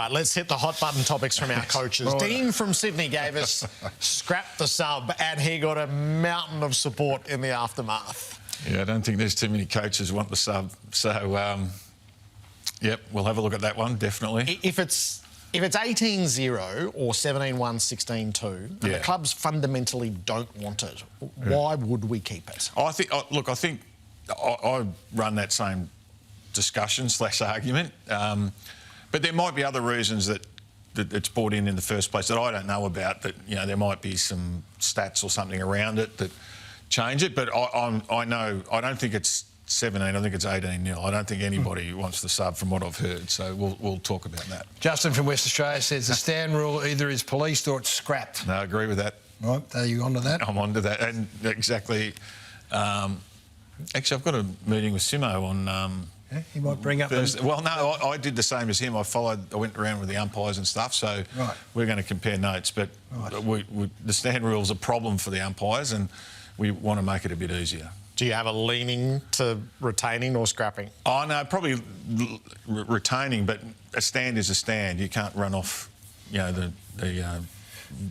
right, let's hit the hot button topics from our coaches. Right. Dean from Sydney gave us scrap the sub, and he got a mountain of support in the aftermath. Yeah, I don't think there's too many coaches who want the sub. So, yep, we'll have a look at that one, definitely. If it's 18-0 or 17-1, 16-2, and the clubs fundamentally don't want it, why would we keep it? I think I run that same discussion/argument, but there might be other reasons that it's brought in the first place that I don't know about. That there might be some stats or something around it that change it. But I know I don't think it's 17. I think it's 18-0. I don't think anybody wants the sub from what I've heard. So we'll talk about that. Justin from West Australia says the stand rule either is policed or it's scrapped. No, I agree with that. Right, are you on to that? I'm on to that, and exactly. Actually, I've got a meeting with Simo on. Yeah, he might bring up Thursday. Well, no, I did the same as him. I went around with the umpires and stuff, so we're going to compare notes. But the stand rule's a problem for the umpires, and we want to make it a bit easier. Do you have a leaning to retaining or scrapping? Oh, no, probably retaining, but a stand is a stand. You can't run off, the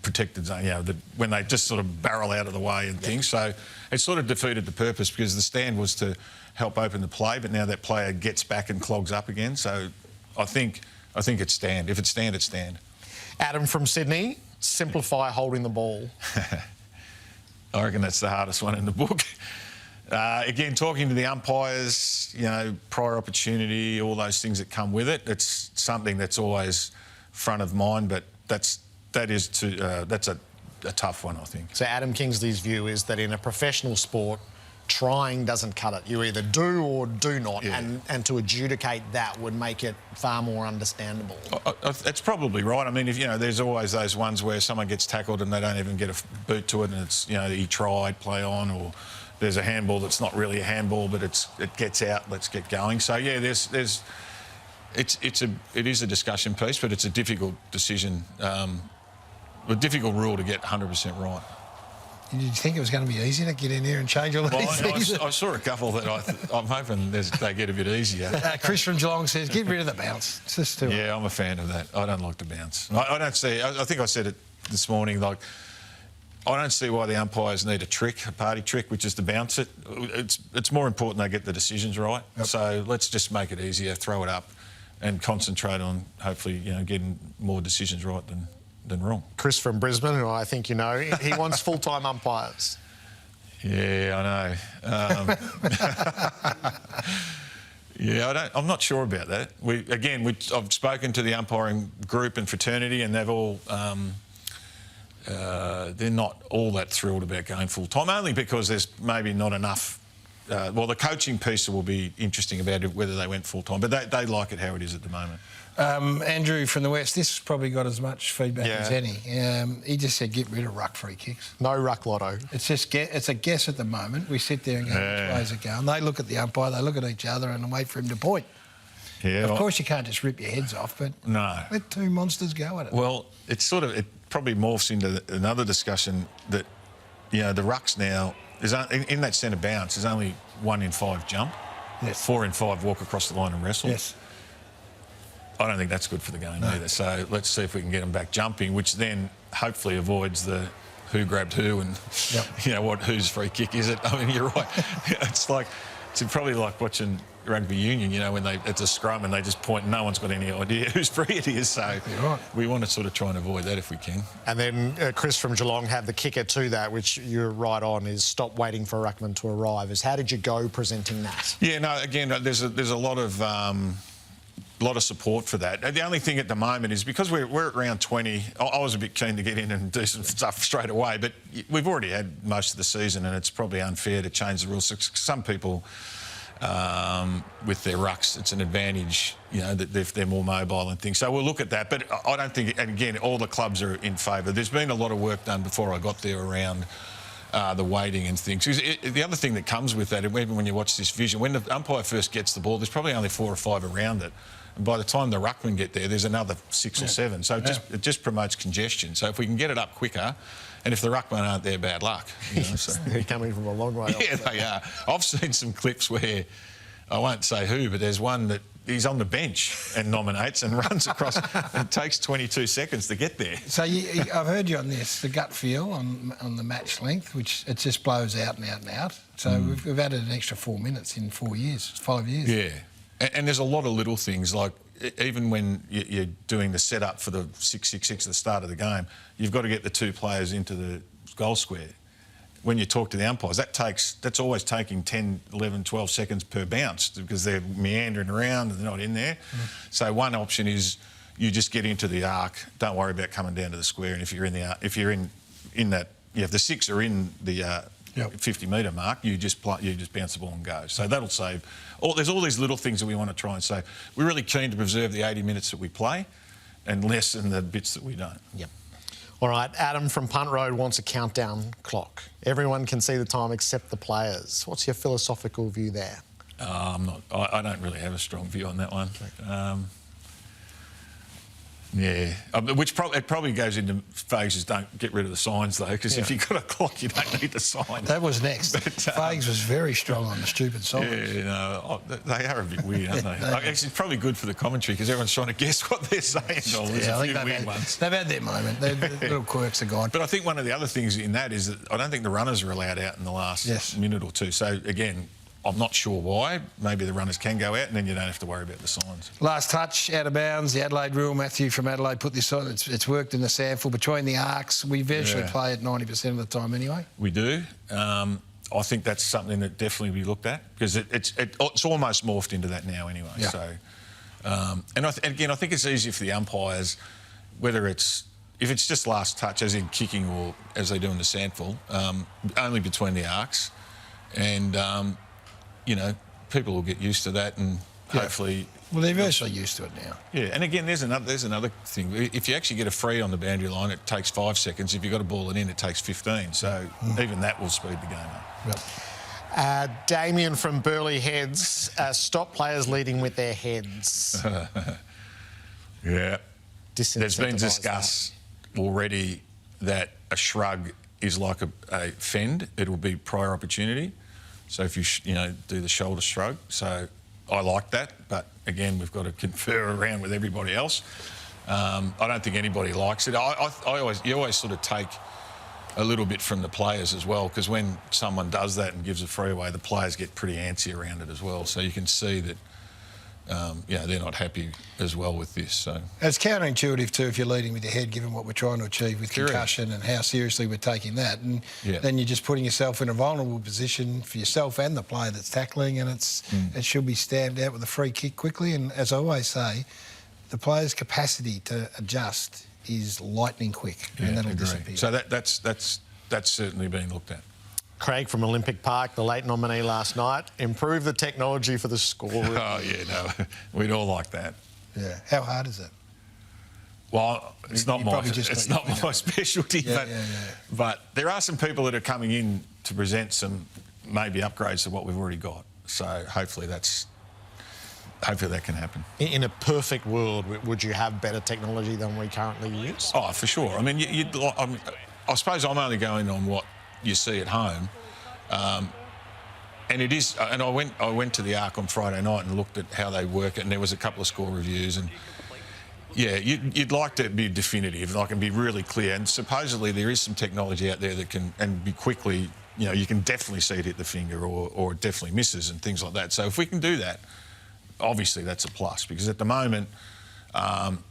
protected zone, when they just sort of barrel out of the way and things. So it sort of defeated the purpose because the stand was to help open the play, but now that player gets back and clogs up again. So I think it's stand. If it's stand, it's stand. Adam from Sydney, simplify holding the ball. I reckon that's the hardest one in the book. Again, talking to the umpires, prior opportunity, all those things that come with it, it's something that's always front of mind, but that's a tough one, I think. So Adam Kingsley's view is that in a professional sport, trying doesn't cut it. You either do or do not, and to adjudicate that would make it far more understandable. That's probably right. I mean, if there's always those ones where someone gets tackled and they don't even get a boot to it, and it's he tried, play on, or there's a handball that's not really a handball, but it gets out. Let's get going. So yeah, it is a discussion piece, but it's a difficult decision, a difficult rule to get 100% right. Did you think it was going to be easy to get in here and change all these things? I saw a couple that I'm hoping they get a bit easier. Chris from Geelong says, get rid of the bounce. It's just too Yeah, I'm a fan of that. I don't like the bounce. I don't see... I think I said it this morning, I don't see why the umpires need a party trick, which is to bounce it. It's more important they get the decisions right. Yep. So let's just make it easier, throw it up and concentrate on, hopefully, getting more decisions right than wrong. Chris from Brisbane, who I think he wants full-time umpires. Yeah, I know. Yeah, I'm not sure about that. I've spoken to the umpiring group and fraternity, and they've all they're not all that thrilled about going full-time, only because there's maybe not enough. The coaching piece will be interesting about it, whether they went full-time, but they like it how it is at the moment. Andrew from the West, this probably got as much feedback as any. He just said get rid of ruck free kicks. No ruck lotto. It's just it's a guess at the moment. We sit there and go, which way's it going? They look at the umpire, they look at each other and wait for him to point. Yeah, of course you can't just rip your heads off, but let two monsters go at it. Well, it probably morphs into another discussion that, the rucks now, in that centre bounce, there's only 1 in 5 jump. Yes. 4 in 5 walk across the line and wrestle. Yes. I don't think that's good for the game either. So let's see if we can get them back jumping, which then hopefully avoids the who grabbed who and, whose free kick is it? I mean, you're right. It's probably like watching rugby union, when it's a scrum and they just point and no one's got any idea whose free it is. So we want to sort of try and avoid that if we can. And then Chris from Geelong had the kicker to that, which you're right on, is stop waiting for a ruckman to arrive. How did you go presenting that? Yeah, no, again, there's a lot of support for that. The only thing at the moment is because we're at round 20, I was a bit keen to get in and do some stuff straight away, but we've already had most of the season and it's probably unfair to change the rules. Some people, with their rucks, it's an advantage, that they're more mobile and things. So we'll look at that, but I don't think, and again, all the clubs are in favour. There's been a lot of work done before I got there around the weighting and things. The other thing that comes with that, even when you watch this vision, when the umpire first gets the ball, there's probably only 4 or 5 around it. And by the time the ruckmen get there, there's another 6 or 7. So it just promotes congestion. So if we can get it up quicker, and if the ruckmen aren't there, bad luck. They're coming from a long way off. Yeah, they are. I've seen some clips where, I won't say who, but there's one that he's on the bench and nominates and runs across and takes 22 seconds to get there. So I've heard you on this, the gut feel on the match length, which it just blows out and out and out. So we've added an extra 4 minutes in 4 years, 5 years. Yeah, and there's a lot of little things, like even when you're doing the setup for the 6-6-6 at the start of the game, you've got to get the 2 players into the goal square. When you talk to the umpires, that's always taking 10, 11, 12 seconds per bounce because they're meandering around and they're not in there. So one option is you just get into the arc. Don't worry about coming down to the square. And if you're in that, if the 6 are in the 50-metre mark, you just bounce the ball and go. So that'll save. There's all these little things that we want to try and say. We're really keen to preserve the 80 minutes that we play, and lessen the bits that we don't. Yep. All right, Adam from Punt Road wants a countdown clock. Everyone can see the time except the players. What's your philosophical view there? I don't really have a strong view on that one. Yeah, it probably goes into phases. Don't get rid of the signs though, because if you've got a clock, you don't need the sign. That was next. Fags was very strong on the stupid signs. Yeah, no, they are a bit weird, aren't they? Actually, it's probably good for the commentary because everyone's trying to guess what they're saying. Yeah, I think they've had their moment. The little quirks are gone. But I think one of the other things in that is that I don't think the runners are allowed out in the last minute or two. So again, I'm not sure why. Maybe the runners can go out and then you don't have to worry about the signs. Last touch, out of bounds, the Adelaide rule. Matthew from Adelaide put this on. It's worked in the sample between the arcs. We eventually play it 90% of the time anyway. We do. I think that's something that definitely we looked at because it's almost morphed into that now anyway. Yeah. So, and again, I think it's easier for the umpires, whether if it's just last touch, as in kicking or as they do in the sample, only between the arcs, and you know, people will get used to that and hopefully... Well, they're virtually used to it now. Yeah, and again, there's another thing. If you actually get a free on the boundary line, it takes 5 seconds. If you've got to ball it in, it takes 15. So even that will speed the game up. Yep. Damien from Burleigh Heads, stop players leading with their heads. Yeah. There's been discussed already that a shrug is like a fend. It will be prior opportunity. So if you do the shoulder shrug, so I like that, but again we've got to confer around with everybody else. I don't think anybody likes it. You always sort of take a little bit from the players as well, because when someone does that and gives a free away, the players get pretty antsy around it as well. So you can see that they're not happy as well with this. So it's counterintuitive too if you're leading with your head, given what we're trying to achieve with concussion and how seriously we're taking that, and then you're just putting yourself in a vulnerable position for yourself and the player that's tackling, and it should be stamped out with a free kick quickly. And as I always say, the player's capacity to adjust is lightning quick, and that'll disappear. So that's certainly been looked at. Craig from Olympic Park, the late nominee last night. Improve the technology for the score. Oh, yeah, no, we'd all like that. Yeah. How hard is it? Well, it's not my specialty, but there are some people that are coming in to present some maybe upgrades to what we've already got. So hopefully that can happen. In a perfect world, would you have better technology than we currently use? Oh, for sure. I mean, I suppose I'm only going on what you see at home, and it is. And I went to the Arc on Friday night and looked at how they work it, and there was a couple of score reviews, and yeah, you'd like to be definitive, like, and be really clear. And supposedly there is some technology out there that can be quickly. You can definitely see it hit the finger, or it definitely misses and things like that. So if we can do that, obviously that's a plus, because at the moment.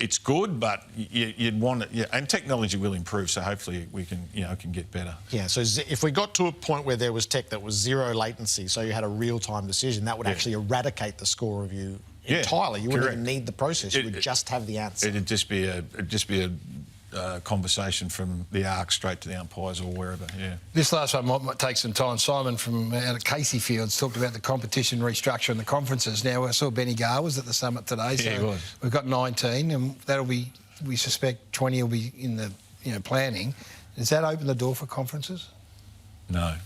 It's good, but you'd want it, and technology will improve. So hopefully we can, can get better. Yeah. So if we got to a point where there was tech that was zero latency, so you had a real-time decision, that would actually eradicate the score review entirely. You wouldn't even need the process. You would just have the answer. It'd just be a conversation from the Arc straight to the umpires or wherever. Yeah. This last one might take some time. Simon from out at Casey Fields talked about the competition restructure and the conferences. Now I saw Benny Garr was at the summit today, so he was. We've got 19, and that'll be. We suspect 20 will be in the planning. Does that open the door for conferences? No.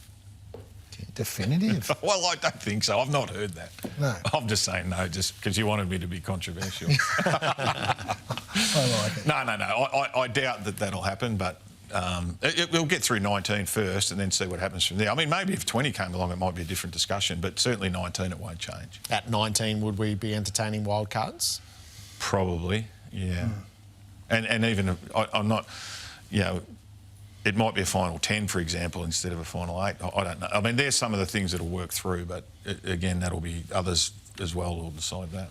Definitive. Well, I don't think so. I've not heard that. No. I'm just saying no, just because you wanted me to be controversial. I like it. No. I doubt that that'll happen, but We'll get through 19 first and then see what happens from there. I mean, maybe if 20 came along, it might be a different discussion, but certainly 19, it won't change. At 19, would we be entertaining wildcards? Probably, yeah. And even, I'm not, you know, it might be a final 10, for example, instead of a final 8. I don't know. I mean, there's some of the things that'll work through, but again, that'll be others as well who'll decide that.